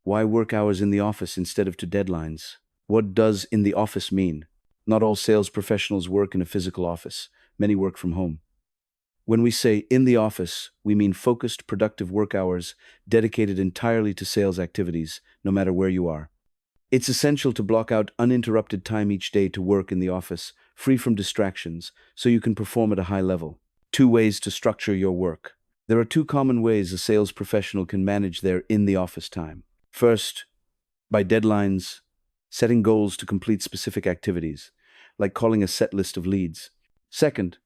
Why work hours in the office instead of to deadlines? What does in the office mean? Not all sales professionals work in a physical office. Many work from home. When we say in the office, we mean focused, productive work hours dedicated entirely to sales activities, no matter where you are. It's essential to block out uninterrupted time each day to work in the office, free from distractions, so you can perform at a high level. 2 ways to structure your work. There are 2 common ways a sales professional can manage their in the office time. First, by deadlines, setting goals to complete specific activities, like calling a set list of leads. Second,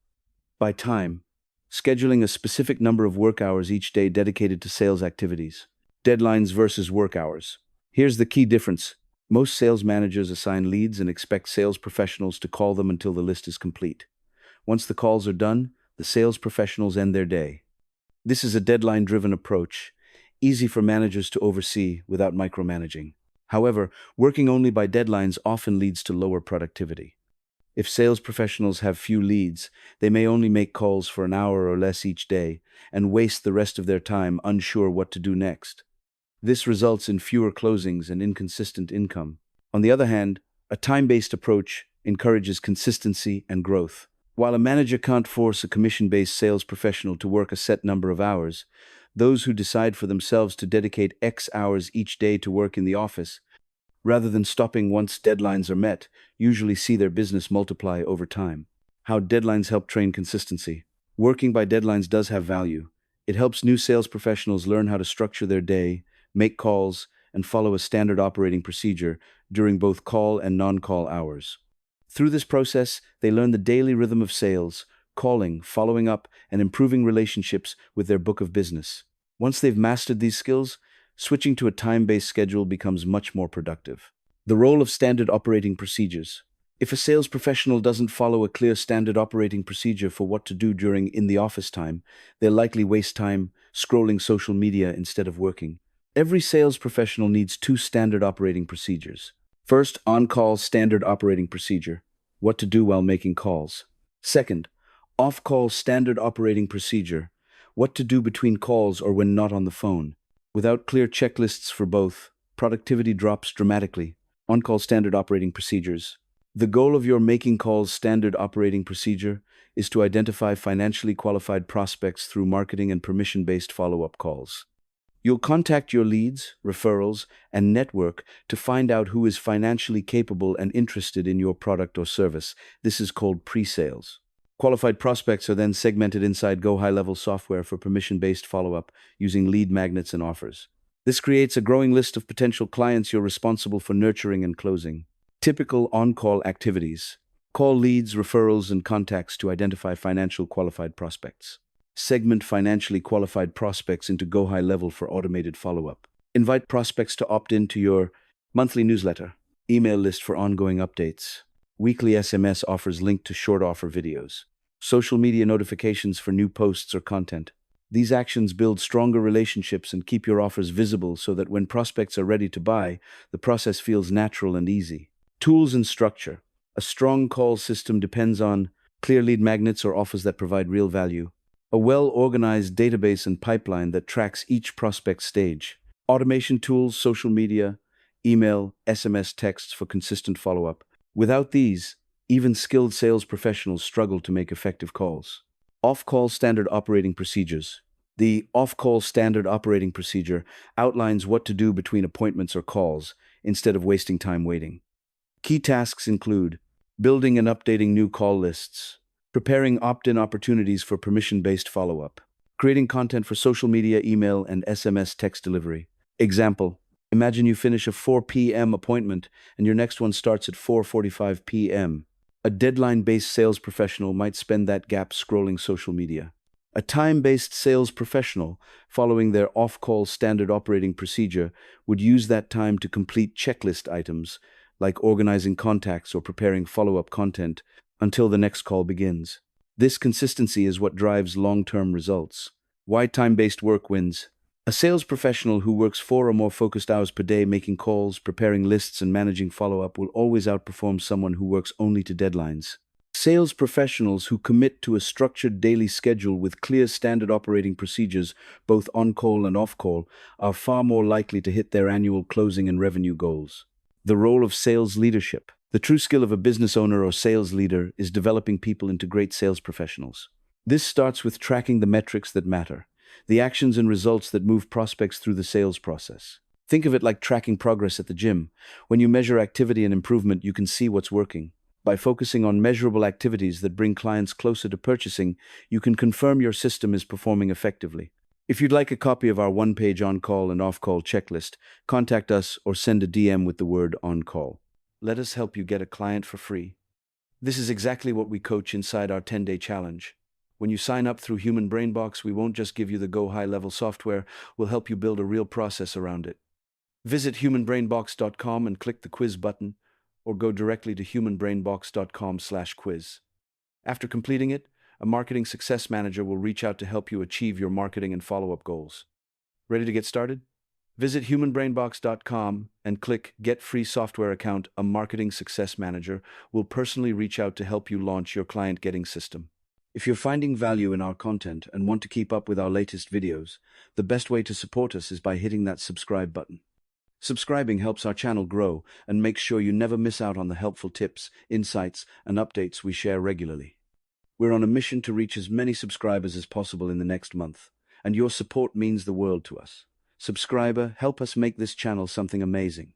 by time, scheduling a specific number of work hours each day dedicated to sales activities. Deadlines versus work hours. Here's the key difference. Most sales managers assign leads and expect sales professionals to call them until the list is complete. Once the calls are done, the sales professionals end their day. This is a deadline-driven approach, easy for managers to oversee without micromanaging. However, working only by deadlines often leads to lower productivity. If sales professionals have few leads, they may only make calls for an hour or less each day and waste the rest of their time unsure what to do next. This results in fewer closings and inconsistent income. On the other hand, a time-based approach encourages consistency and growth. While a manager can't force a commission-based sales professional to work a set number of hours, those who decide for themselves to dedicate X hours each day to work in the office, rather than stopping once deadlines are met, usually see their business multiply over time. How deadlines help train consistency. Working by deadlines does have value. It helps new sales professionals learn how to structure their day, make calls, and follow a standard operating procedure during both call and non-call hours. Through this process, they learn the daily rhythm of sales, calling, following up, and improving relationships with their book of business. Once they've mastered these skills, switching to a time-based schedule becomes much more productive. The role of standard operating procedures. If a sales professional doesn't follow a clear standard operating procedure for what to do during in-the-office time, they'll likely waste time scrolling social media instead of working. Every sales professional needs 2 standard operating procedures. First, on-call standard operating procedure, what to do while making calls. Second, off-call standard operating procedure, what to do between calls or when not on the phone. Without clear checklists for both, productivity drops dramatically. On-call standard operating procedures. The goal of your making calls standard operating procedure is to identify financially qualified prospects through marketing and permission-based follow-up calls. You'll contact your leads, referrals, and network to find out who is financially capable and interested in your product or service. This is called pre-sales. Qualified prospects are then segmented inside Go high-level software for permission-based follow-up using lead magnets and offers. This creates a growing list of potential clients you're responsible for nurturing and closing. Typical on-call activities. Call leads, referrals, and contacts to identify financial qualified prospects. Segment financially qualified prospects into Go High Level for automated follow-up. Invite prospects to opt in to your monthly newsletter, email list for ongoing updates. Weekly SMS offers linked to short offer videos. Social media notifications for new posts or content. These actions build stronger relationships and keep your offers visible so that when prospects are ready to buy, the process feels natural and easy. Tools and structure. A strong call system depends on clear lead magnets or offers that provide real value. A well-organized database and pipeline that tracks each prospect stage. Automation tools, social media, email, SMS texts for consistent follow-up. Without these, even skilled sales professionals struggle to make effective calls. Off-call standard operating procedures. The off-call standard operating procedure outlines what to do between appointments or calls instead of wasting time waiting. Key tasks include building and updating new call lists, preparing opt-in opportunities for permission-based follow-up, creating content for social media, email, and SMS text delivery. Example, imagine you finish a 4 p.m. appointment and your next one starts at 4:45 p.m. A deadline-based sales professional might spend that gap scrolling social media. A time-based sales professional, following their off-call standard operating procedure, would use that time to complete checklist items, like organizing contacts or preparing follow-up content, until the next call begins. This consistency is what drives long-term results. Why time-based work wins? A sales professional who works 4 or more focused hours per day making calls, preparing lists, and managing follow-up will always outperform someone who works only to deadlines. Sales professionals who commit to a structured daily schedule with clear standard operating procedures, both on-call and off-call, are far more likely to hit their annual closing and revenue goals. The role of sales leadership. The true skill of a business owner or sales leader is developing people into great sales professionals. This starts with tracking the metrics that matter, the actions and results that move prospects through the sales process. Think of it like tracking progress at the gym. When you measure activity and improvement, you can see what's working. By focusing on measurable activities that bring clients closer to purchasing, you can confirm your system is performing effectively. If you'd like a copy of our one-page on-call and off-call checklist, contact us or send a DM with the word on-call. Let us help you get a client for free. This is exactly what we coach inside our 10-day challenge. When you sign up through Human Brainbox, we won't just give you the Go high-level software, we'll help you build a real process around it. Visit humanbrainbox.com and click the quiz button, or go directly to humanbrainbox.com/quiz. After completing it, a marketing success manager will reach out to help you achieve your marketing and follow-up goals. Ready to get started? Visit humanbrainbox.com and click Get Free Software Account. A marketing success manager will personally reach out to help you launch your client getting system. If you're finding value in our content and want to keep up with our latest videos, the best way to support us is by hitting that subscribe button. Subscribing helps our channel grow and makes sure you never miss out on the helpful tips, insights, and updates we share regularly. We're on a mission to reach as many subscribers as possible in the next month, and your support means the world to us. Subscriber, help us make this channel something amazing.